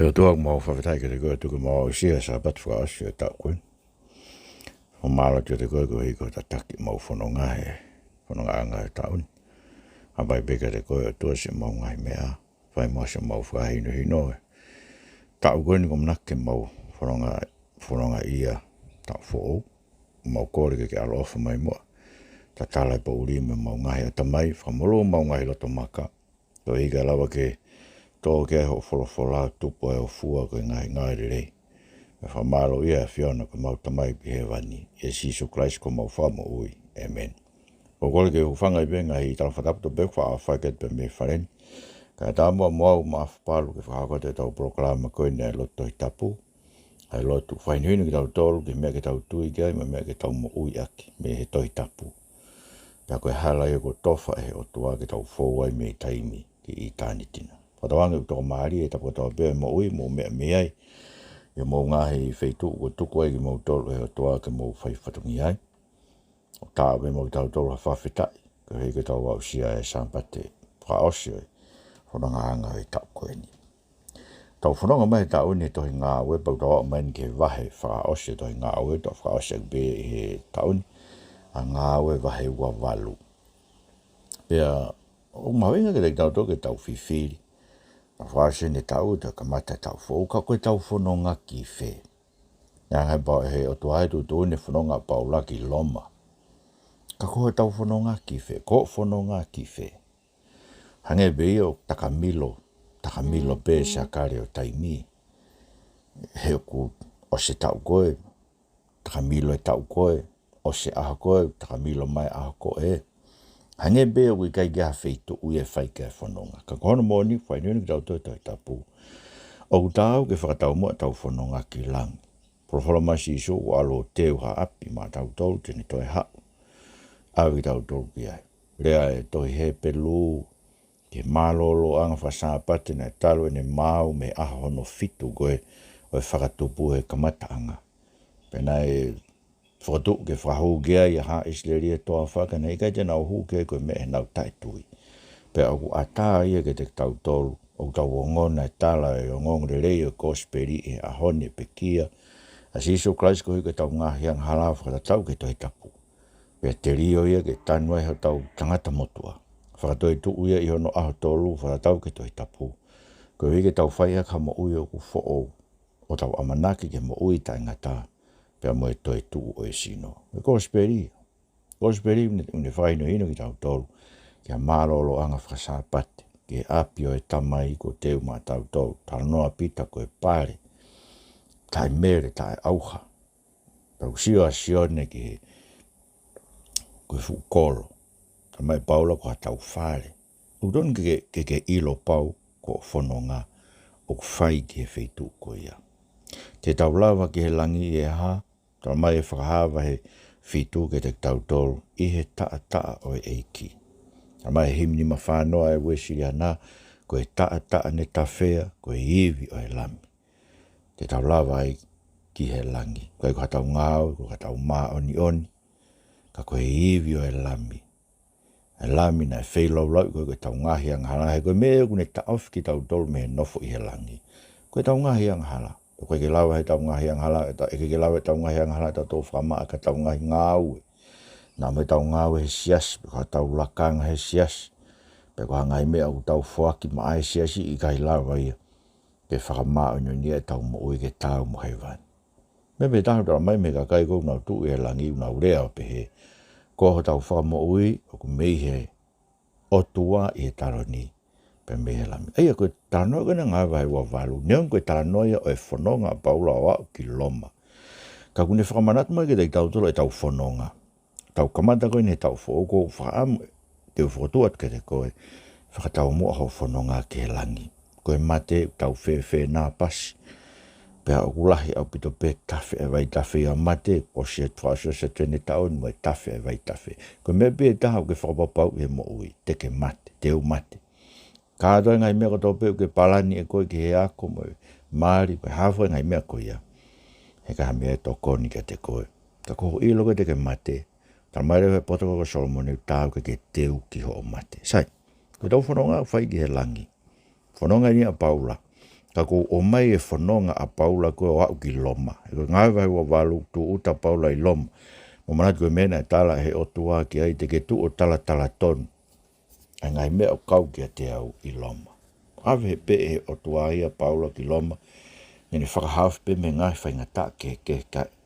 He tuak mau whawhetai ke te koe tuku mau sia sa bat whaasio e tau koe. O mala te koe koe hiko ta taki mau fononga anga e taun. Abai beka te koe o tua se mau ngai mea. Whai mua se mau whahino hino e. Tau koe ni kom nake mau fononga ia tau fōu. Mau kore ke alofa mai mua. Ta talai pa uri me mau ngai ata mai. Whamolo mau ngai loto maka. Ko hika lawa ke tō ke ho wholofola tupo e o fua koe ngai rei. Me whamalo ia whiona ko mau tamai pi he wani. E Sisu Christ ko mau whamo ui. Amen. Ko kore ke whangai benga hi tala whataputo bekwa a whaket pe me wharen. Ka tā mua mau ma whapalu ke whakakote tau proklama koe ne loto i tapu. Ai lotu whainhuinu ki tau tolu ke mea ke tau tui kai me mea ke tau mo ui aki me he toi tapu. Pea koe hala e ko tofa e o tua ke tau fōwai me taimi ki i tāni tina. Whatawangi u toko maari e tapu tau pēr mo ui mo mea meai. E mō ngahi i wheitu ua tuku ai ki mō tolu e o toa ke mō whai whatungi ai. O tāwe mō tau tolu a whawhetai. Ko hei ke tau wau sia e sampate whaosio e. Whananga anga e tau koe ni. Tau whananga mai tau ni tohi Ngaue pau tau au mai ni ke wahe whaosio tohi Ngaue. Tau whaosio ke be he tau ni. A Ngaue wahe ua walu. Pea o mawenga ke tau tau ke tau whiwhiri. Whaase ne tau ta kamata tau fōu ka koe tau fononga kifee. Nā hai pao he o tuai tu ne fononga pao laki loma. Ka koe tau fononga kifee, ko fononga kifee. Hange bei o takamilo pe sakare o taimi. He ku o se tau koe, takamilo e tau koe, o se aha koe, takamilo mai aha koe. Hange be o kai kia wheitu ui e whai kia whanonga. Ka kohono mōni, whai nuni ki tau toi tapu. O tau ke whakatau mua tau whanonga ki lang. Profolo masi iso o alo teo ha api ma tau tolu tini toi hau. Au ki tau tolu ki ai. Rea e toi he pelu, ke malolo anga whasapate na talo ene mau me aha hono fitu koe o e whakatupu he kamata anga. Pena e whakatu ke whahou gea i ha isleri e toa whaka na ikai tena o hu ke koe me e nau tai tui. Pe au ata ia ke te tau tolu, au tau wongona e tala e o ngongre rei o kosperi e ahone pe kia. A Sisu Christ ko ke tau ngahi ang hala whakatau ke toi tapu. Pe te rio ia ke tanua e tau tangata motua. Whakatoi tu uia i hono aho tolu whakatau ke toi tapu. Ko ke tau whaia ka mo ui o ku fo'o. O tau amanaki ke mo ui ta ngata. Pea mo e toi tu o e sino. E kosperi. Kosperi une whaino hino ki tau tolu. Kia malolo anga whasapate. Ke apio e tamai ko teu ma tau tolu. Tala noa pita ko e pare. Tai mere, tai auha. Tau sio a sione ki koe fukolo. Tamai paula ko tau whare. Udon ke ilo pau ko whanonga o whai ki he wheitu ko ia. Te tau lawa ki he langi e ha. Tamai e whakahawa he whitu ke te tau tolu i he taa o e eiki. Tamai he himni ma whanoa e wesiri ana ko e taa ne tawhea ko e iwi o e lami. Te tau lawa ai ki he langi. Ko e katau ngau, ko katau maa oni. Ka ko e iwi o e lami. E lami na e wheilau lau ko e tau ngahi ang hala. He ko e mea kune ta off ki tau tolu me he nofo i he langi. Ko e tau ngahi ang hala. Ko e ke lawa he tau ngahi ang hala. E ke lawa he tau ngahi ang hala. Ta tau whamaa ka tau ngahi Ngaue. Nā me tau Ngaue he sias. Ka tau lakanga he sias. Pe ko hangai mea u tau whaki maa he siasi i kai lawa ia. Ke whakamaa o nyonia e tau mo ui ke tau mo hei wani. Me me tahu tau mai me ka kai kou nau tu e langi nau rea o pe he. Ko ho tau whakamo ui o ku mei he o tua i he taro ni. Pe me he lami. Eia koe taranoa kena ngā vai wa walu. Neon koe taranoia o e whanonga paula o au ki loma. Ka kune whakamanatu mai ke te tau tolo e tau whanonga. Tau kamata koe ne tau whaoko whakamu. Te whakotuat ke te koe. Whakatau mua ho whanonga ke he langi. Koe mate tau whewhe nā pasi. Pea o kulahi au pito pe tawhi e vai tawhi a mate. O se tuasio se tene tau ni mai tawhi e vai tawhi. Koe me pe taha ke whakapapau he mo ui. Teke mate, teu mate. Kātoa ngai mea koto pe ke palani e koe ke he ako mo maari. Koe hawha ngai mea koe ia. He kaha mea tokoni ke te koe. Ka koho ilo ke teke mate. Tara mai rewe potoko ko Solomoni tau ke teu ki ho o mate. Sai, koe tau whanonga whai ki he langi. Whanonga ni a paula. ka ko o mai e fononga a paula ko o au ki loma. E ko ngai vai wa walu tu uta paula I loma. Mo manat ko mena e tala he o tua ki ai te ke tu o tala tonu. A ngai mea o kau ki a te au I loma. Ave he pe e o tua ia paula ki loma. Nene whakahawhi pe me ngai whaingata ke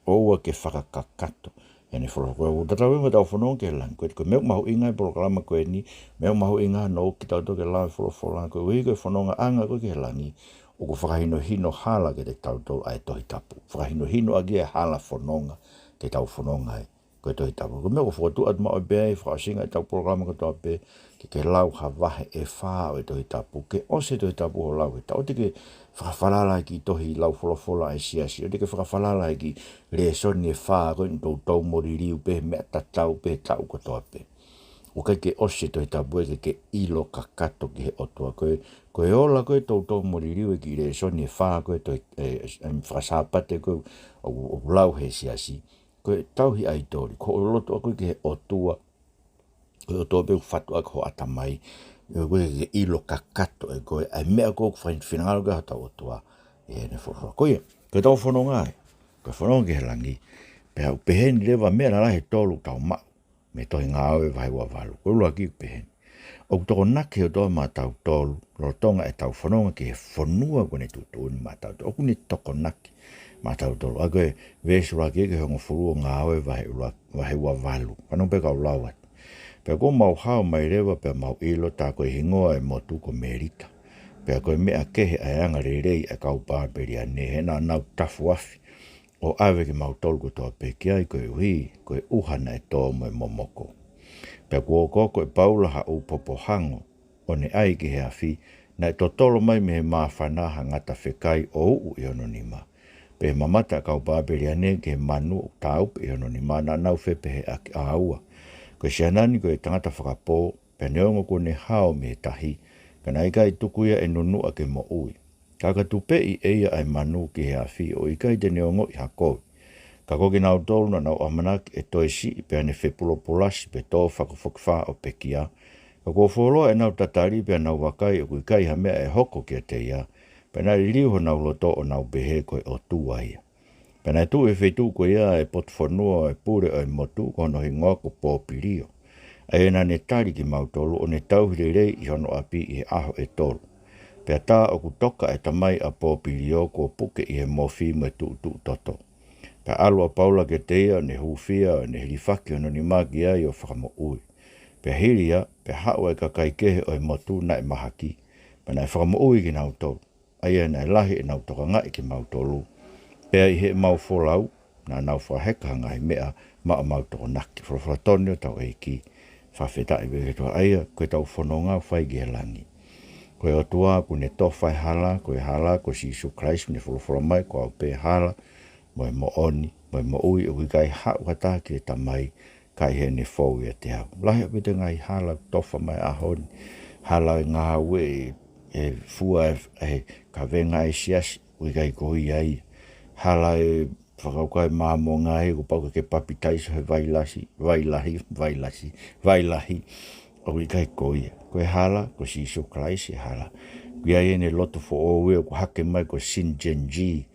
oua ke whakakakato. Nene whakakakato. Tatau inga tau whanong ke lang. Koe meo mahu inga I porokalama koe ni. Meo mahu inga no ki tau toke lang whakakakato. Koe ui koe whanonga anga koe ke langi. O ko whakahino hino hala ke te tau tau ai tohi tapu. Whakahino hino agi e hala whanonga ke tau whanonga ai. Koe tohi tapu. Koe meo ko whakatu at mao e bea whakasinga I tau porokalama koe tau pe. Ke lau ha wahe e whao e tohi tapu. Ke ose tohi tapu ho lau. Tau te ke whakawhalala ki tohi lau wholofola e siasi. O te ke whakawhalala ki le soni e whaa koe ni tau mori riu pe mea tatau pe tau ko toa pe. O kai ke ose tohi tapu e ke ilo kakato ki he otua koe. Koe ola koe tau mori riu e ki le soni e whaa koe tohi whakasapate koe o lau he siasi. Koe tau hi aitori. Ko o loto koe ki he otua. Koe o toa pe whatu ako ho atamai. Koe ke ilo kakato e koe. Ai mea koe whinangalo ke hata o toa. E ne whorora. Koe, koe tau whanonga ai. Koe whanonga ke he langi. Pea upeheni lewa mea na lahe tolu tau mau. Me tohi Ngaue vai wa walu. Koe lua ki upeheni. O toko nake o toa maa tau tolu. Lo tonga e tau whanonga ke he whanua kone tutuuni maa tau tolu. Oku ni toko nake maa tau tolu. A koe vesura ke hongo furua Ngaue vai wa walu. Whanong pe kau lawat. Pea ko mau hao mai rewa pea mau ilo tā koe hingoa e motu ko merita. Pea koe mea kehe ai anga rei e kau pāperia ne hena nau tafu afi. O awe ke mau tolko toa peki ai koe hui, koe uhana e tō mo e momoko. Pea kua koko e paula ha upopo hango, o ne ai ki he afi, na e to tolo mai me he maa whanaha ngata whekai o uu I ononima. Pe mamata kau pāperia ne ke he manu o tāupe I ononima na nau whepe he a aua. Koe sianani koe tangata whakapō, pea neongo kone hao me tahi, kana ikai tukuia e nunua ke mo ui. Kaka tupei eia ai manu ki he awhi o ikai te neongo I hakoui. Ka koki nau tolu na nau amanaki e toi si pea ne whepulo polasi pe tō whakawhakawha o pekia. Ka kua wholoa e nau tatari pea nau wakai o kuikai ha mea e hoko ki a te ia, pea nai liuho nau loto o nau behe koe o tua ia. Pena tu e whetu ko ia e potwhanua e pure o e motu kono hi ngoko pōpirio. A e na ne tari ki mautolu o ne tauhire rei I hono api I he aho e tolu. Pea tā o kutoka e tamai a pōpirio ko puke I he mofi me tu toto. Pea alu a paula ke teia ne hufia ne hirifaki ono ni magi ai o whakamo ui. Pea hiria, pea hao e kakai kehe o e motu na e mahaki. Pena e whakamo ui ki nautolu. Aia na e lahi e nautoka ngai ki mautolu. Pea I he mau wholau, na nau whaheka ngai mea maa mau toko naki. Whawhatonio tau eiki. Whawheta I weke toa aia, koe tau whanonga whai ge langi. Koe o tua, ko ne towhai hala, ko Sisu Christ, ne whulawhula mai, ko au pe hala, mo e mo oni, mo e mo ui, o kai hau hata ki e tamai, kai he ne fōu I a te hau. Lahi a pita ngai hala, towha mai ahoni, hala e Ngaue, e fua e ka venga e siasi, ui kai kohi ai, hala e whakaukai māmo ngai, ko pauka ke papitaiso he vailahi, o ui kai kohi. Koe hala, ko Sisu Christ e hala. Kui ai ene loto fo o ue, ko hake mai ko Sin Genji,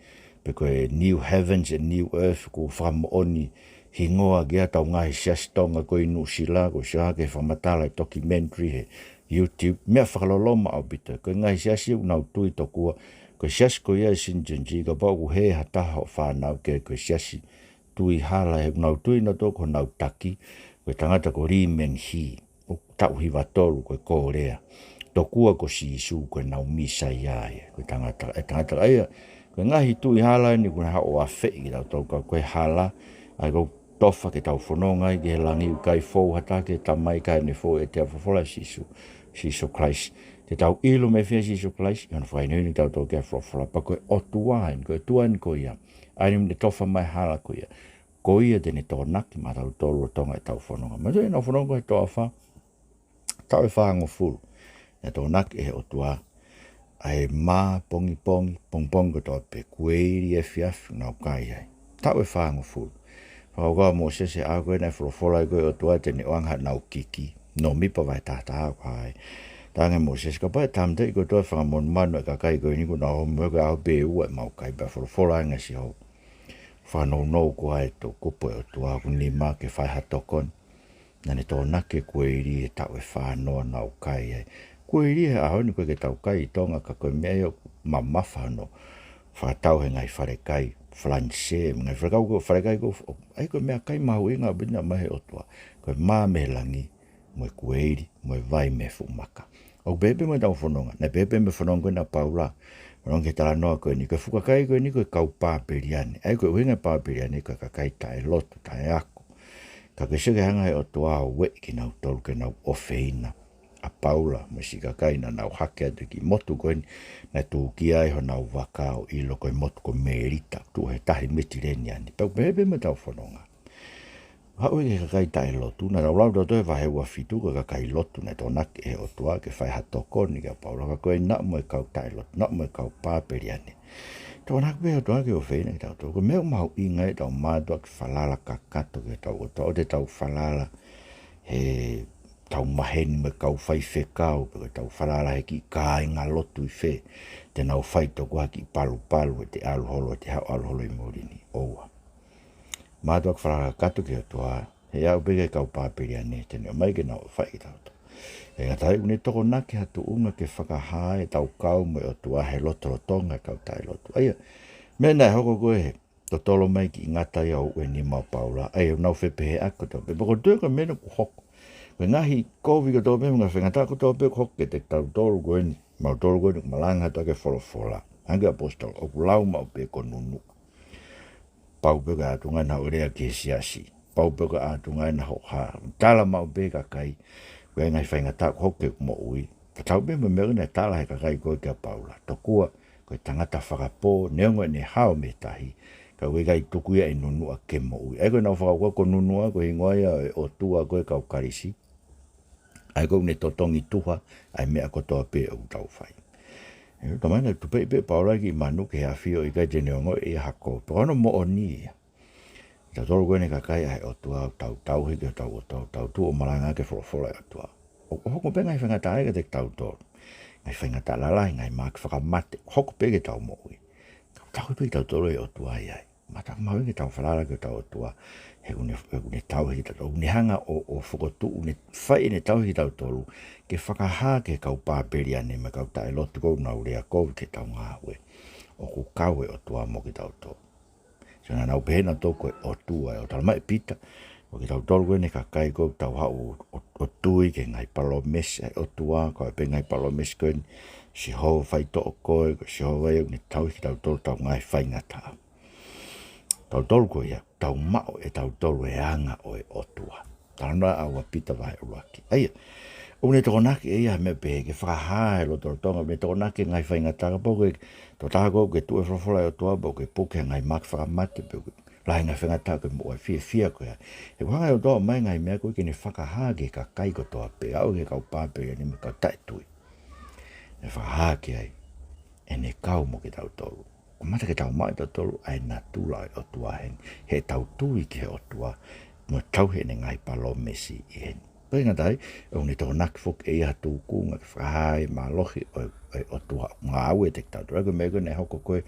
pe koe New Heavens and New Earth, ko whamaoni, hingoa gea tau ngahi siastonga ko inu sila, ko siake whamatala I documentary he YouTube, mea whakaloloma au bita, koe ngahi siasi unau tui tokua, koe siasi ko ia Sin Genji, ka pau ku he hataha o whanau ke koe siasi tui hala, he unau tui na toko nau taki, koe tangata ko Riemen Hi, tau hiwa tolu koe kōrea. Tokua ko Sisu koe nau misa iae. Koe tangata aia. Koe ngahi tui hala ni koe hao a whei ki tau tau koe hala. Ai kou tofa ke tau whanonga I ke langi u kai fōu hata ke tamai kai ne fōu e te awhawhola Sisu Christ. Te tau ilo me whia Sisu Christ. Iona whainui ni tau tau ke awhawhola. Pa koe o tuain. Koe tuain ko ia. Ai ni tofa mai hala ko ia. Ko ia tene tō naki ma tau tolu tonga e tau whanonga. Ma tui nau whanonga e tō awha. Tau e whaango fulu. E tō naki e o tua. Ai mā pongi pong ko tō pe kueiri e whiafi nau kai ai. Tau e whaango fulu. Whakaukau mō sese a koe nei wholofola I koe o tua tene oanga nau kiki. No mipa vai tātā au kai. Tanga mo se ska pa tam te ko to fa mon manu ka kai ko ni ko na mo ka be u mau kai ba for anga si ho fa no ko ai to ko po to a ni ma ke fa ha to kon na ni to na ke ko iri ta we fa no na kai ai ko iri a ho ni ko ke ta kai tonga ka ko me yo mama fa no fa tau he ngai fa kai flanche ngai fa kai ko ai ko me kai ma winga bina ma he o to ko ma me langi mo ko iri mo vai me fu maka o bebe mo tau fononga na bebe me fononga na paula ron ke tala no ko ni ko fuka kai ko ni ko kau pa periane ai ko winga pa periane ko ka kai tai lot tai ako ka ke se hanga o toa we ki na tol ke na ofeina a paula mo si ka kai na hake de ki motu ko na tu ki ai ho na waka o ilo ko motu ko merita tu he tahi mitireni ani pa bebe mo tau fononga hau e ka kai tai lotu, na rau do toi wahe ua fitu ka kai lotu, na tō nak e o tua ke whai hatoko ni ka paula, ka koe na mo e kau tai lotu, na mo e kau pāperi ane. Tō nak pe o tua ke o whena ki tau tō, ko meo mau inga e tau mātua ki whalala ka kato ke tau o tau, o te tau whalala he tau maheni me kau whai whekau, pe tau whalala he ki kā inga lotu i whe, te nau whai toko haki palu palu e te aluholo, te hau aluholo i morini, oua. Mātua ka wharaka katu ki o toa, he au peke kau pāpiri ane, tene o mai ke nao whai ki tau tō. E ngatai une toko nake hatu unga ke whakahae tau kau mo o toa he loto tonga kau tai loto. Aia, mena e hoko koe he, to tolo mai ki ngata iau ue ni mau paula, ai o nau whepehe ako tau, pe poko tue ka mena ku hoko. Koe ngahi kovi ka tō pe mga whengata ko tō pe hoko ke te tau tolu koe ni, mau tolu koe ni malanga hatu ake wholofola. Hange apostol, o kulau mau pe ko nunu. Pau peka atunga na orea ke siasi. Pau peka atunga na hoha. Tala mau peka kai. Koe ngai whainga tak hoke mo ui. Ka tau pe me na tala he ka kai koe kia paula. Tokua koe tangata whakapo neongo ne hao me tahi. Ka koe kai tukuia e nunua ke mo ui. Ai koe nau whakakua ko nunua koe ingoia o tua koe kau karisi. Ai koe ne totongi tuha. Ai mea kotoa pe o tau whai. Tamai na tupe pe paula ki manu ke hawhio i kai te neongo e hako. Pekano mo o ni ia. Ta tolu koe ne kakai ai o tua tau hiki o tau tu o maranga ke wholofola o tua. O hoko pe ngai whangata ai ka te tau tolu. Ngai whangata lalai ngai mak whakamate. Hoko pe ke tau mo ui. Tau pe tau tolu e o tua ai. Mata mau ke tau whalala ke tau o tua. He une tau hiki tau. Une hanga o whakotu. Une whai ne tau hiki tau tolu. Ke whakaha ke kau pāperi ane me kau tae lotu kou nau rea kou ke tau Ngaue. O ku kaue o tua mo ki tau tō. So na nau pehena tō koe o tua e o talamai pita. O ki tau tolu koe ne ka kai kou tau hau o tui ke ngai palo mes o tua. Koe pe ngai palo mes koe ni. Si hou whai tō o koe. Koe si hou wai ne tau ki tau tolu tau ngai whai ngata. Tau tolu koe ia. Tau mao e tau tolu e anga o e o tua. Tāna aua pita vai uaki. Aia. Une toko nake e ia me pe ke whakahae lo toro tonga me toko nake ngai whainga taka po ke to tako ke tue whawhola o toa po ke puke ngai mak whakamate pe lahi ngai whainga taka mo e fia koe. E whanga o toa mai ngai mea koe ke ne whakahae ke ka kai ko toa pe au ke kau pāpe ni me kau tae tui. Ne whakahae ke ai e ne kau mo ke tau tolu. Ko mata ke tau mai tau tolu ai na tula o toa hen. He tau tui ke o toa mo tau he ne ngai palo mesi i hen. Pei ngatai, o ni tō nak fuk e iha tūku ngā ki whahai mā lohi o tua Ngaue te tau. Tōrako mea koe ne hoko koe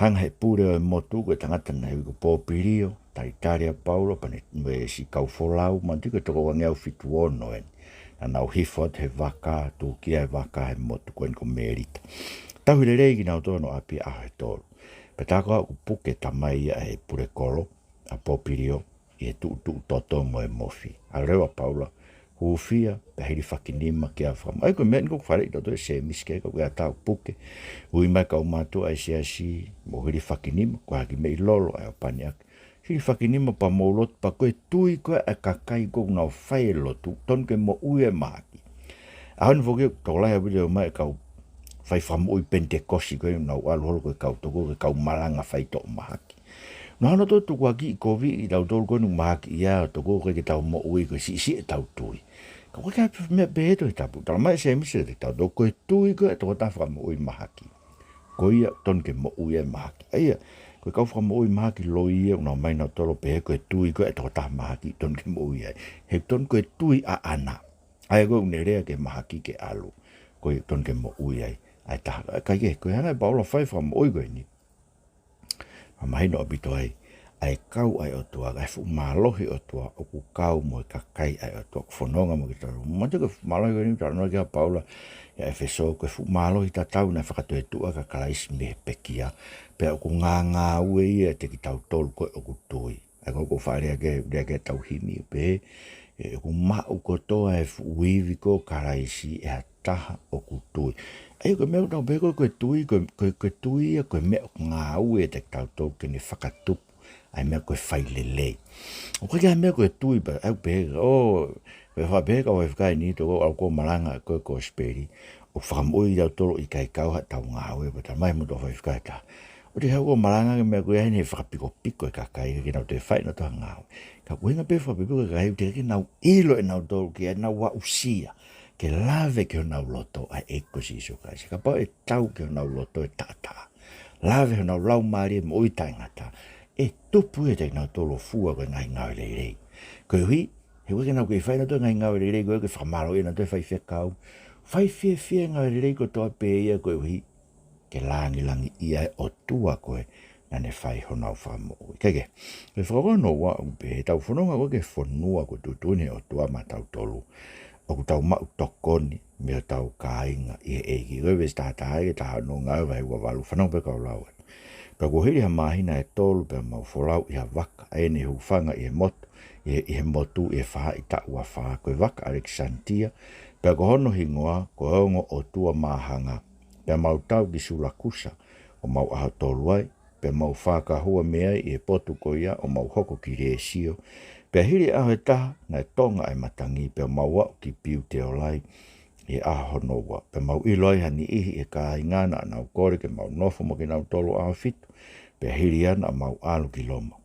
hanga he pūre o motu koe tangata nei ko pōpirio, taitaria paulo, pane me si kau wholau, man tika toko wangeau fitu ono en. Na nau hifot he waka, tūkia he waka he motu koe ko merita. Tau hire reiki nau tōno api aho he tōru. Pe tāko au puke tamai he pure kolo, a pōpirio, e tu toto mo e mofi. A rewa paula, huufia, pe hiri whakinima ki a wham. Ai koe mea niko whare i toto e se miske, ko kia tau puke. Ui mai kau mātua ai se asi, mo hiri whakinima, ko haki mei lolo ai o pani aki. Hiri whakinima pa mou lotu, pa koe tui koe e kakai kou ngau whai lotu, ton ke mo ue mahaki. A honi whoke, tō lai a video mai kau whai whamu ui pentekosi koe, nau aluholo koe kau toko, koe kau malanga whai tō mahaki. No ano to tu kwa ki kovi i tau tolu koe nung mahaki ia to koe koe ke tau mo ui koe si e tau tui. Ka koe kai mea beheto i tapu. Tala mai se emise te tau koe tui koe to koe ta whaka mo ui mahaki. Koe ia ton ke mo ui e mahaki. Aia, koe kau whaka mo ui mahaki lo ia unau mai na tolo pehe koe tui koe to koe ta mahaki ton ke mo ui e. He ton koe tui a ana. ai ko nerea ke mahaki ke alu ko ton ke mo ui ai ta ka ke ko hana Paula fai from oi go ni mai no bito ai kau ai o tua ai fu malohi o tua o ku kau mo ka kai ai o tua fononga mo kita mo te ko malohi ni ta no ke Paula ya efeso ko fu malohi ta tau na fa to tu ka kalais me pekia pe o ku nga ue te ki tau tol ko o ku toi ai ko fa ria ke tau himi pe e ku ma o ko to e fu wivi ko kalaisi e taha o ku toi ai ko me no be ko tui ko tui ko me nga ue te tau to ke ni fakatup ai me ko fai lele o ko ya me ko tui ba au be o be fa be ko fa ni to au ko malanga ko speri o fa mo i to i kai ka ha tau nga we ba mai mo do fa ta o de ha ko malanga me ko ya ni fa piko ka kai ki no te fai no to nga ka ko nga be fa be ko ka te ki na ilo e na to ki na wa usia ke lave ke na loto ai eko si so ka pa e tau ke na loto e tata lave na lau mari mo i tangata e tupu e te na tolo fua ko ngai ngau le ko hui he weke na ko fai na to ngai ngau le ko fa malo e na to fai kau fai fie ngau le ko to pe ia ko hui ke langi ia o tua ko na ne fai ho na fa mo ke le fo no wa be tau fononga ko ke fonua ko tutune o tua ma tau tolu o ku tau mau tokoni me tau kainga e ki wewe stata ai ta no Ngaue vai wa valu whanau pe kau lau pe ko hiri ha mahina e tolu pe mau folau i ha waka e ne hufanga i he motu i wha i ta ua wha koe waka Alexandria pe ko hono hingoa ko hongo o tua mahanga pe mau tau ki sulakusa o mau aha tolu ai pe mau whaka hua mea i e potu ko ia o mau hoko ki reesio pe hiri aho e taha na e tonga ai matangi pe mau wau ki piu te olai e aho no wa pe mau iloi hani ihi e ka ingana na ukore ke mau nofo mo ke nau tolu aho fitu pe hiri ana mau alu ki loma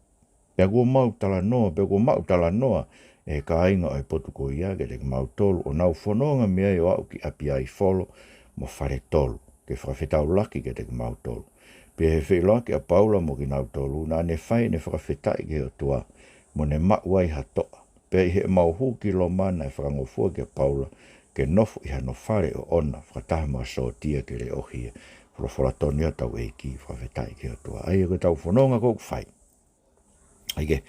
pe kua mau tala noa e ka inga ai potu ko ia ke te mau tolu o nau fononga mea i wau ki api ai folo mo whare tolu ke whawhetau laki ke te mau tolu pe he whelaki a Paula mo ki nau tolu na ne whai ne whawhetai ke o tua mo ne mauai hatoa pe he mau huki lo mana e whakangofua ke Paula ke nofo i hano whare o ona whakataha ma so tia ke le ohia whawhatonia tau eiki whawhetai ke o tua ai ko tau whanonga kou whai ai ke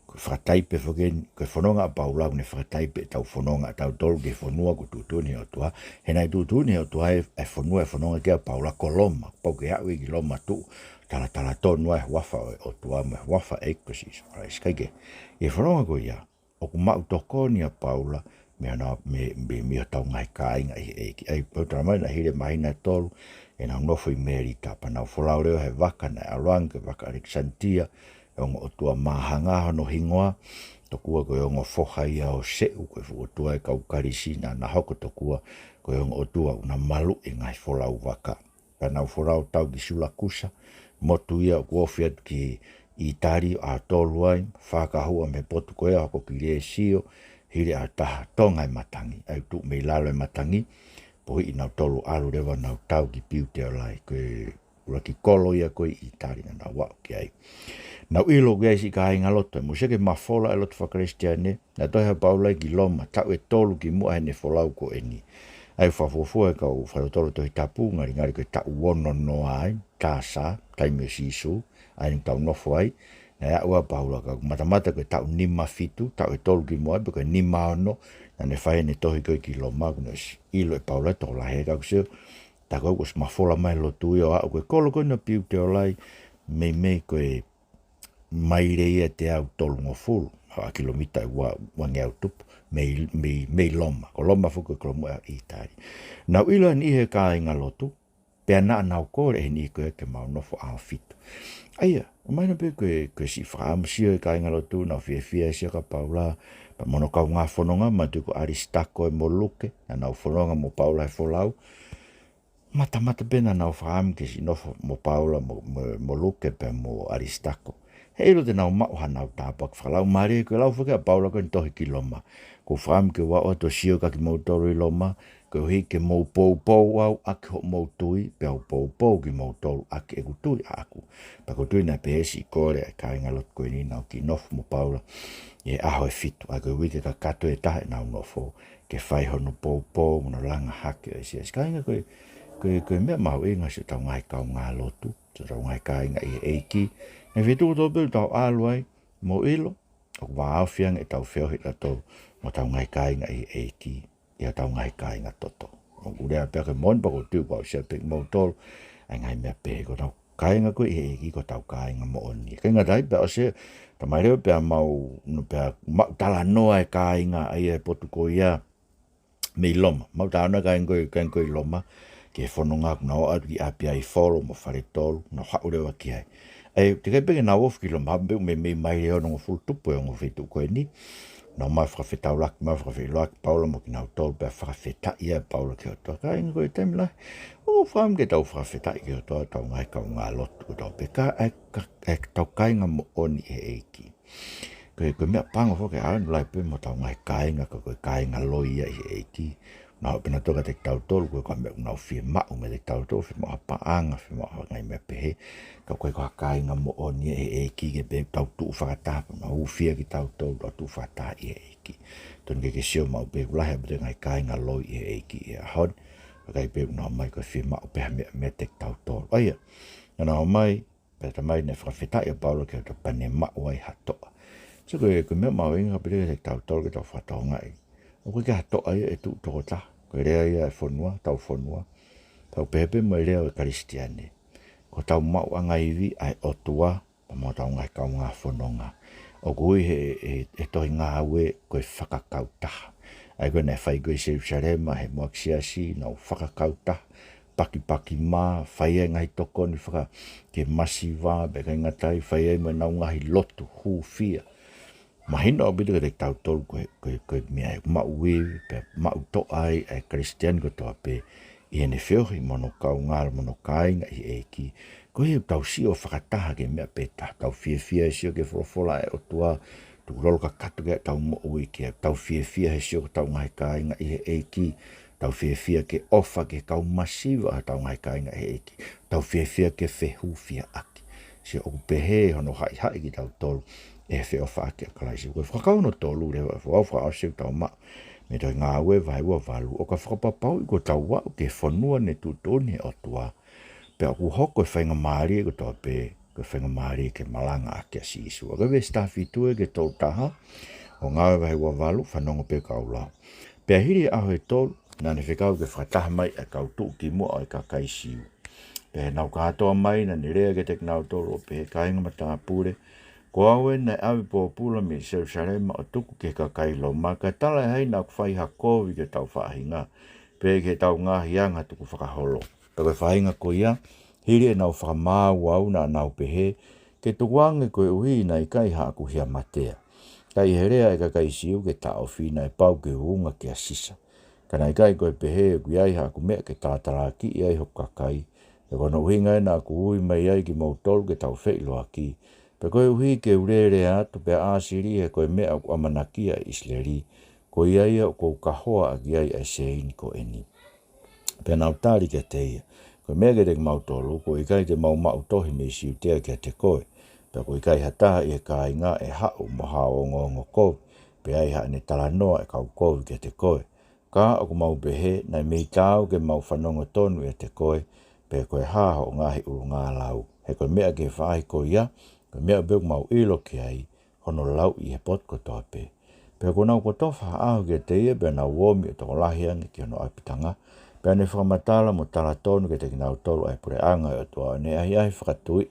whakataipe whakeni ke whanonga a Paula ne whakataipe tau whanonga tau tolu ke whanua ko tutuni o tua he nai tutuni o tua e whanua e whanonga ke a Paula ko loma pau ke au ki loma tu tala tonu ai wafa o tua me wafa ekosis ai skaike e whanonga ko ia o ku mau tokoni a Paula me tau ngai kainga ai pau mai na hire mai na tolu e na nofo i meri tapa na folau reo he waka na aluanga waka Alexandria e ongo o tua mahanga hono hingoa tokua ko ongo foha ia o seu ko fu o tua e kaukarisi na hoko tokua ko ongo o tua una malu e ngai folau waka pa na folau tau ki sulakusa motu ia ko fiat ki Itari a tolu ai whakahua me potu ko ea hoko ki reesio hiri a taha tonga e matangi ai tu me lalo e matangi po i nau tolu alu rewa nau tau ki piu te olai koe ura ki kolo ia koe Itari na nau wau ki ai nau ilo gea si ka hainga loto e museke mafola e loto whakaristiane na toiha Paula ki loma tau e tolu ki mua hene folau ko eni ai whafofua e kau whaotolo tohi tapu ngari koe tau wono noa ai tāsa taime sisu ai ni tau nofo ai na ya ua Paula ka matamata koe tau nima fitu tau e tolu ki mua koe nima ono na ne whae ne tohi koe ki loma kuna ilo e Paula toko la hea kau seo ta koe kos mafola mai lo tui o au koe kolo koe na piu te olai mei koe maire ia te au tolu ngofulu a kilomita ua ngeau tupu mei loma ko loma fuku ko mo Itari nau ilo ni he ka inga lotu pe na nau kore ni koe ke mau nofo a fitu aia mai na pe koe si fam si ka inga lotu na fie si ka Paula pa mono ka nga fononga ma tu ko Aristako e Moluke na nau fononga mo Paula e folau mata pena nau fam ke si nofo mo Paula mo Moluke pe mo Aristako he ilo te nau mau hanau tāpak whalau mare koe lau whaka Paula koe tohi ki loma ko whaam ke wa o to sio ka ki mautoru i loma ko hi ke mau pou au ake ho mautui pe au pou ki mautoru ake e kutui aku pa kutui na pesi kore e ka inga lot koe ni nau ki nofu mo Paula e aho e fitu a koe wike ka kato e tahe nau nofo ke whai hono pōpō, muna langa hake o sia. Skainga koe mea mau inga si tau ngai kau ngā lotu, tau ngai ka inga i eiki. E whitu tō pēu tau āluai, mo ilo, o wā awhiang e tau whiohi tato, mo tau ngai ka inga i eiki, ia tau ngai ka inga toto. O urea pēr ke mon pako tiu pao sia pēk mau tōlu, ai ngai mea pē, ko tau ka inga koe i eiki, ko tau ka inga mo oni. Ka inga tai pēr o sia, ta mai reo pēr mau, mau tala noa e ka inga, ai e potu ko ia, me loma, mau tāna ka ingo i loma, ke fononga kuna o atu ki api ai folo mo whare tolu, na haurewa ki ai. E te kai peke na ofu ki loma, hapeu me mai reo nongo fulu tupu e ongo whetu koe ni, na mai whakawhetau laki, mai whakawhetau laki, paula mo ki nau tolu, pia whakawheta ia paula ki o toa, ka ingo koe taimi lai, o wham ke tau whakawheta i ki o toa, tau ngai kau ngā lotu ko tau peka, e tau kainga mo oni e eiki. Koe mea pango whoke aanu lai pe mo tau ngai kainga, koe kainga loia i eiki, na ho pena toka te tau tolu, koe ka mea unau fie mau me te tau tolu, fie moa paanga, fie moa ngai mea pehe, ka koe ka kainga mo oni e eiki, ke pe tau tuu whakatapa, na hu fia ki tau tolu, tau tuu whakata i e eiki. Tonu ke sio mau pe ulahe, pute ngai kainga loi i e eiki i a hon, kai pe unau mai koe fie mau peha mea te tau tolu. Aia, na ho mai, peta mai ne whakawheta i a paulo ke o pane mau ai hatoa. So koe mea mau inga pere te tau tolu ke tau whatau ngai. O koe ke hatoa ia e tu toko ta. Koe rea ia e whonua, tau whonua. Tau pepe mo e rea o karistiane. Ko tau mau anga iwi ai otua, pa mo tau ngai kau ngā whanonga. O koe e tohi Ngaue koe whakakau taha. Ai koe nei whai koe Jerusalema he moaksiasi, nau whakakau taha. Paki mā, whai ai ngai toko ni whaka ke masiwa, beka ingatai, whai ai mo nau ngahi lotu, hu fia. Mahina o bitu ke tau tolu koe mea e mau wewe, pe mau to ai e Christian ko toa pe i ene whiohi mono kau ngāra mono kāinga i eiki. Koe tau si o whakataha ke mea pe tau fia e sio ke wholofola e o tua, tu rolo ka katu ke tau mo ui ke tau fia he sio ke tau ngai kāinga i eiki, tau fia ke ofa ke kau masiwa a tau ngai kāinga i eiki, tau fia ke whehu fia aki. Sio o pehe hono hai ki tau tolu, e wheo whaake a kalaisi. Koe whakau no tolu rewa, whakau au tau maa. Me toi Ngaue vai ua walu. O ka whakapapau i ko tau wau ke whanua ne tūtoni o tua. Pe a ku hoko e whainga maari e ko tau pe, ko whainga maari ke malanga a kia sisu. A kawe staffi tue ke tau taha, o Ngaue vai ua walu, whanongo pe kau lau. Pe a hiri aho e tolu, nane whekau ke whakataha mai a kau tuu ki mua o e ka kaisiu. Pe nau katoa mai, nane rea ke tek nau tolu, o pe he kainga mataa pure, ko awe na awe pōpula me Jerusalema o tuku ke ka kailo ma ka tala hei na kwhai hakowi ke tau whahinga pe ke tau ngā hianga tuku whakaholo. Pe koe whahinga ko ia, hiri e nau whakamāu au na nau pehe, ke tukuange koe uhi na i kai haku hia matea. Kai herea e ka kai siu ke ta ofina e pau ke unga ke asisa. Kana i kai koe pehe e kui ai haku mea ke tātaraki i ai hoka kai. E kono uhi ngai na ku ui mai ai ki mautolu ke tau whailo aki. Pe koe uhi ke urere atu pe asiri he koe mea ku amanakia Isleri, ko ia ia ko kahoa agi ai e sein ko eni. Pe nau tāri ke teia, koe mea ke tek mautolu, ko ikai te mau mautohi me siutea ke te koe, pe ko ikai hataha i e ka inga e hau mo hao ngongo koe, pe ai ha ne talanoa e kau koe ke te koe. Ka aku mau behe, nai mei tau ke mau whanongo tonu e te koe, pe koe haho ngahi uru ngā lau. He koe mea ke whahi ko ia, ka mea beuk mau ilo ki ai, hono lau i he pot ko toa pe. Pe ko nau ko tofa ahu ke te ia, pe nau womi o toko lahiangi ki hono apitanga, pe ane whakamatala mo tala tonu ke te ki nau tolu ai pure anga o toa, ne ahi whakatui,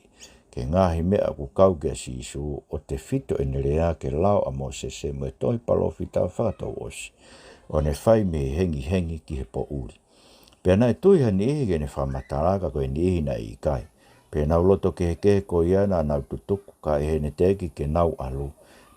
ke ngahi mea ku kau ke si isu, o te fito e nerea ke lau a mo sese mo e tohi palofi tau whakatau osi, o ne whai me hengi ki he po uri. Pe ana e tui hani ihi ke ne whakamatala ka koe ni ihi na i kai. Pe nau loto ke heke ko ia na nau tutuku ka e hene teki ke nau alu,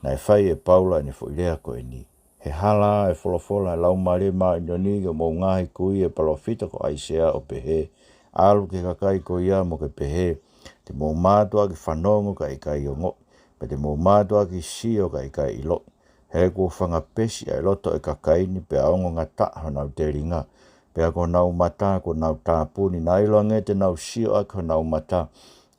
na e whai e paula e ne fuirea ko e ni. He hala e wholofola e lau mare ma inoni ke mou ngahi kui e palofita ko aisea o pehe, alu ke kakai ko ia mo ke pehe, te mou mātua ki whanongo ka ikai o ngoi, pe te mou mātua ki sio ka ikai ilo. He ko whanga pesi ai loto e kakai ni pe aongo ngata hanau te ringa, pe ako nau mata ko nau tāpuni, na ilo ange te nau sio ako nau mata,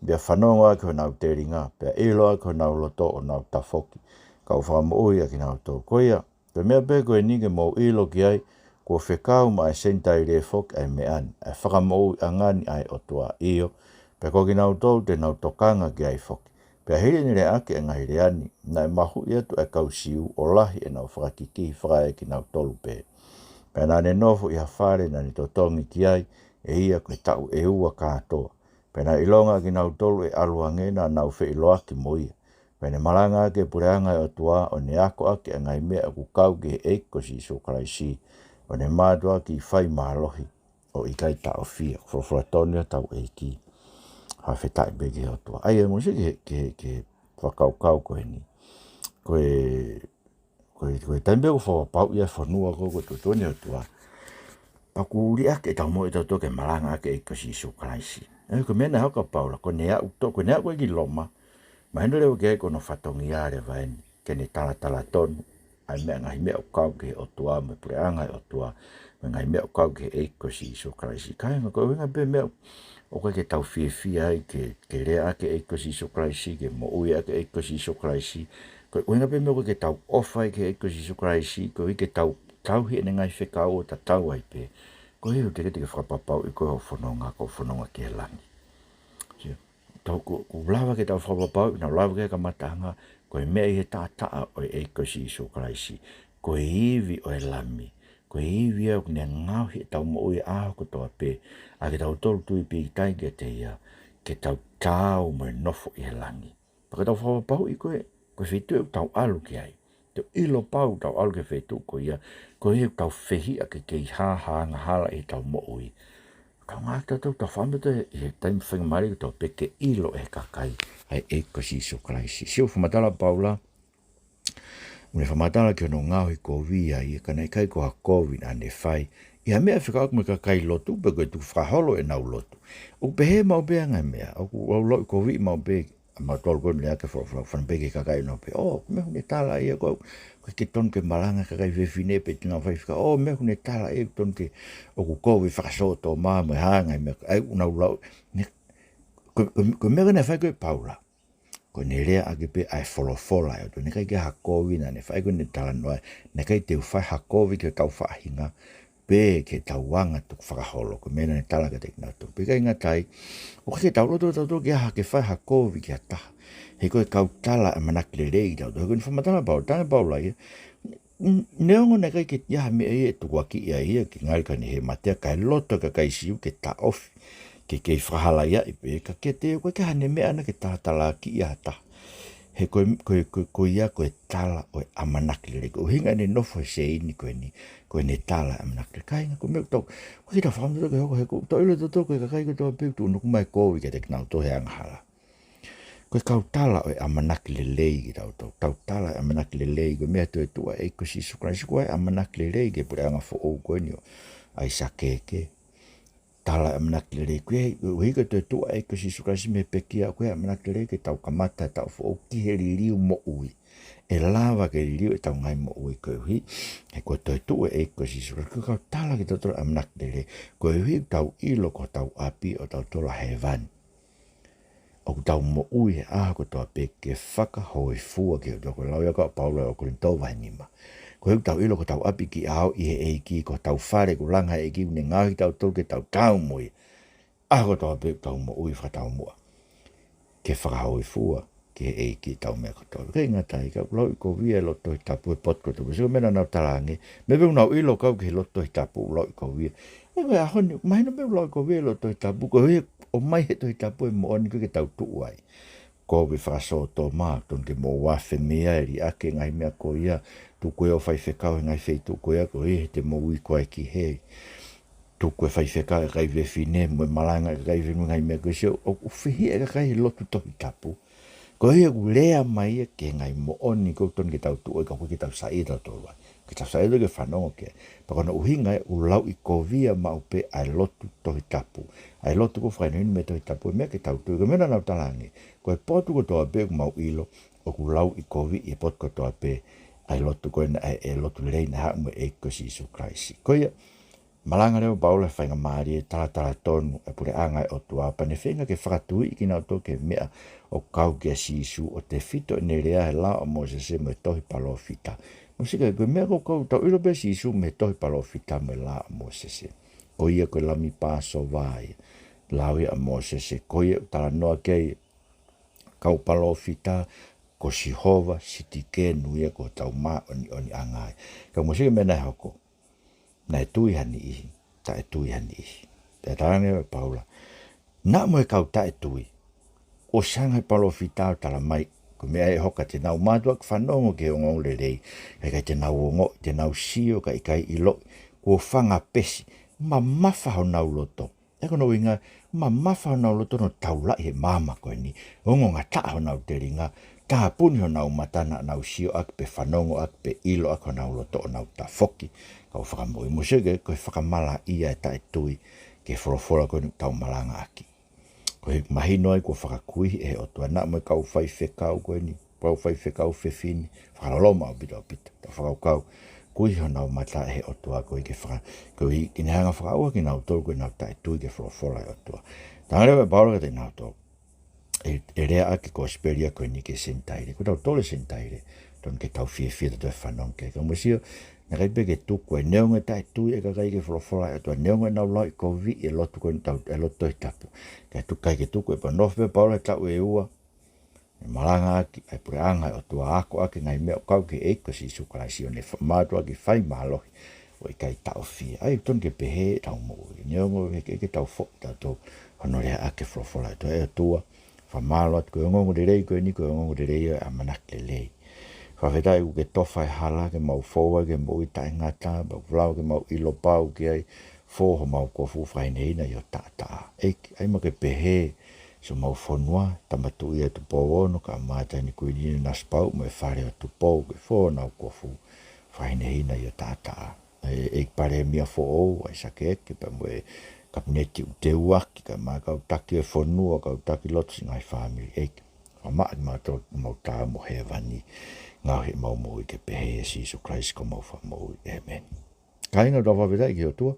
pe whanongo ako nau teringa, pe ilo ako nau loto o nau tafoki, kau whamo ui aki nau tō koia, Koe mea pe koe ni ke mo ilo ki ai, ko whekau ma e sentai le fok ai me an, ai whakamou angani ai o tua io, pe ko ki nau tau te nau tokanga ki ai fok. Pe hiri ni le ake e ngai le ani, na e mahu i atu e kau siu o lahi e nau whakakiki whakae ki nau tolu pe. Pe nā ne nofu i hawhare na ni totongi ki ai, e ia koe tau e ua kātoa. Pe nā ilonga ki nau tolu e aluange na nau whi iloa ki moia. Pe ne malanga ake pureanga o tua o ne ako ake a ngai mea ku kau ki eiko si so karaisi. O ne mātua ki whai mahalohi o i kai tau fia, whawhatonia tau eiki. Ha whetai begi o tua. Ai e mo se ke whakaukau koe ni. Koe taimbe ko whawapau ia whanua ko koe tutone o tua. Paku uri ake tau mo i tau toke malanga ake eiko si so karaisi. Ko mena haka paula, ko nea uto, ko nea koe ki loma. Ma hendo leo ke kono whatongi are vaeni, ke ne tala tonu, ai mea ngai mea o kau ke o tua, me pureanga o tua, me ngai mea o kau ke eiko si so karaisi. Kainga ko winga pe mea o koe ke tau fia ai, ke rea ake eiko si so karaisi, ke mo ui ake eiko si so karaisi, ko winga pe mea koe ke tau ofai ke eiko si so karaisi, ko wike tau hi ne ngai whekau o ta tau ai pe, ko hiu te ke whapapau i koe ho whanonga ke langi. Tau ko lawa ke tau whapapau, na lawa ke ka matanga, ko e mea i he tātaa o e eiko si so karaisi, ko e iwi o e lami, ko e iwi au kine ngauhi e tau mo ui aho ko toa pe, a ke tau tolu tui pi tai ke te ia, ke tau tau mo e nofo i he langi. Pa ke tau whapapau i koe whetu e tau alu ki ai, te ilo pau tau alu ke whetu ko ia, ko e tau whehi a ke kei haha ngahala i tau mo ui. Ka ngata tau ta whamata e taimi whangamari ki tau peke ilo e kakai ai eiko si so karaisi. Sio whamatala paula, une whamatala ki ono Ngaue ko via i kana i kai ko ha COVID ane whai. Ia mea whikauk me kakai lotu, pe koe tu whaholo e nau lotu. O pehe mau bea ngai mea, o loi ko vi mau bea, ma tolu koe mlea ke whanapeke kakai no pe, me hune tala ia koe, koe ke ton ke malanga kakai whewhine pe tina whai whika, me hune tala ia ton ke o ku koe whakasoto maa me hanga me ai unau lau. Koe mea kane whai koe paula, koe ne rea ake pe ai wholofola e o ne kai ke hakovi na ne whai koe ne tala noa, ne kai te whai hakovi ke tau whaahinga, pe ke tau wanga tuk whakaholo, ko mena ne tala ka te kina tuk. Pe kai ngatai, o ke tau loto tau ke ha ke whai hakovi ki a taha. He koe kau tala a manaki le rei tau. He koe ni whamatala pau, tane pau lai. Neongo ne kai ke tia me e tu waki ia ia ki ngai ka ni he matea kai loto ka kai siu ke ta off. Ke kei whahala ia i pe ka ke te koe ke hane mea ana ke taha tala ki ia taha. He koe ia koe tala o amanaki le ko hinga ne nofo se ini koe ne tala amanaki le kai ko me to ko kita famu to ko to ilo to ko kai ko to pe tu no mai ko ke te knau to he anghala ko kau tala o amanaki le lei to tala amanaki le lei ko me to tu e ko si su ko amanaki le lei ke pura anga fo o ko ni ai sakeke tala amanaki le koe uhiga te tua e kasi sukasi me pekia koe amanaki le ke tau kamata tau fo ki he ririu mo ui e lava ke ririu e tau ngai mo ui koe hui e koe te tua e kasi sukasi koe tala ke tau amanaki le koe hui tau ilo ko tau api o tau tola hevan o tau mo ui e aha ko tau peke whaka hoi fua ke o tau lau ia ka paula o kore tau vahinima ko heu tau ilo ko tau api ki ao i he eiki, ko tau whare ko langa eiki, ne ngahi tau tau ke tau tau moi. Ko tau api tau mo ui whatau mua. Ke whakahau i fua, ke he eiki tau mea ko tau. Kei ngatai, ka lau i ko via loto i tapu e pot ko tau. Siko mena nau talange, me veu nau ilo kau ke he loto i tapu lau i ko via. E koe ahoni, mahina meu lau i ko via loto i tapu, ko hui o mai he to i tapu e mo oni ke tau tuuai. Ko vi whakasoto maa, ton ke mo wafe mea eri ake ngai mea ko ia, tu koe o whai whekau ngai whei tu koe ako e te mo ui koe ki hei. Tu koe whai whekau e kai wewhine, mo malanga e kai wewhine ngai mea koe seo, o whihi e kai lotu tohi tapu. Ko hei aku lea mai e ke ngai mo oni ko ton ke tau tuoi ka koe ke tau sai tau tolua. Ke tau sai ke whanongo ke. Pakona uhinga e u lau i ko via mau pe ai lotu tohi tapu. Ai lotu ko whainoini me tohi tapu e mea ke tau tui. Ka mena nau talangi. Ko e potu ko toa pe ku mau ilo, o ku lau i ko vi i pot ko toa pe ai lotu koe na e lotu lei na haa mo e ko si isu kraisi. Ko ia, malanga leo baula whainga maari e tala tonu e pure anga e o tua pane whenga ke whakatui i kina o tō ke mea o kau ke si isu o te fito ne rea he la o mo se se mo e tohi palo fita. Sika koe mea kau tau ilo pe si su me tohi palo fita me la mo sese. Ko ia koe lami paso vai. Lawi a mo sese. Ko ia tala noa kei kau palo fita ko si hova si tike nuia ko tau ma oni angai. Ka mo sika mena hoko. Na e tui hani ihi. Ta e tui hani ihi. Te tarane e paula. Na mo e kau ta e tui. O sanga palo fita tala mai. Ko mea e hoka te nau mātua ka whanongo ke o ngau le rei. Kai te nau o ngō, te nau sio kai ilo. Ko whanga pesi. Ma mawha ho nau loto. E kono winga, ma mawha ho nau loto no taula he mama koe ni. Ongo ngā taa ho nau te ringa. Taha puni ho nau matana nau sio ak pe whanongo ak pe ilo ak ho nau loto o nau ta foki. Kau whakamoi musege koe whakamala ia e tae tui. Ke whorofora koe nuk tau malanga aki. Ko he mahino ai ko whakakui e o tua na mo kau whai whekau koe ni. Pau whai whekau whewhini. Whakaloma o bita o pita. Ta whakau kui ho nau mata he o tua koe ke whaka. Ko i kine hanga whakaua ki nau tōru koe nau tae tui ke whorofora o tua. Tanga rewa paura ka te nau tōru. E rea ake ko speria koe ni ke sentaire. Ko tau tole sentaire. Ton ke tau fie te tue whanong ke. Ka musio na kai peke tuku e neonga tae tui e kakai ke whorofora o tua. Neonga nau lau i kovi e lotu koe tau e loto i tapu. Kai tukai ke tuku e pa nofe paura tau e ua. E malanga aki, ai pureanga o tua ako aki ngai mea o kau ke eiko si sukarai si o ne mātua ki whai mahalohi. O i kai tau fia. Ai ton ke pehe tau mou. Neongo ke tau fok tau tau. Honorea ake whorofora o tua e o tua. Whamalo atu koe ngongo de rei koe ni koe ngongo de rei a manake lei. Whawhetai u ke tofa e hala ke mau fōwa ke mau i tae ngata. Mau flau ke mau ilo pau ke ai. Fōho mau kofu whainei i o tata. Ai ma ke pehe. So mau whanua. Tamatu ia tu pōwono ka mātai ni koe ni naspau. Mo e whare o tu pō ke fōna au kofu whainei i o tata. Eik pare mia fōo. Ai sake eke pa mo e kabineti u te uaki ka mā kau taki e whanua. Kau taki lotu si ngai whamiri. Eik. Whamaa i mātou mau tā mo he vani. Ngau he mau mo i ke pehe e Sisu Christ ko mau whamau. Amen. Ka inga rāwha virai ki o tua.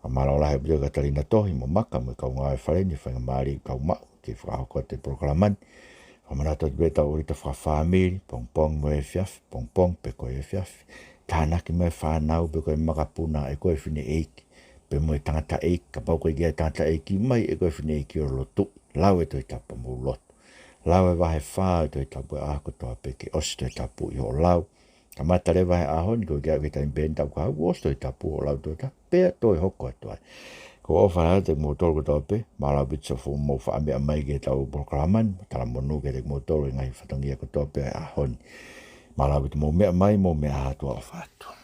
Whamara o lahe pia katarina tohi mo maka mo kau ngāe whareni whainga maari kau mau ki whakahoko te programani. Whamara tō te beta o rita whawhamiri, pong pong mo e whiafi, pong pong pe koe e whiafi. Tānaki mo e whanau pe koe makapuna e koe whine eiki. Pe mo e tangata eiki, ka pau koe kia tangata eiki mai e koe whine eiki o lotu. Lau e toi tapa mo lotu. Lau e wahe whaa e toi tapu e ahako toa peke osi toi tapu i o lau. Ka matare wahe ahoni koe kia kita impeni tau ka hau osi toi tapu o lau toi tapu. Pea toi hoko atoa. Ko o whanau te mo tolu koe toa pe. Malau bitsa fu mo whaamea mai ke tau programan. Tala monu ke te mo tolu ngai whatangia koe toa pe ahoni. Malau bitsa mo mea mai mo mea hatua o whātua.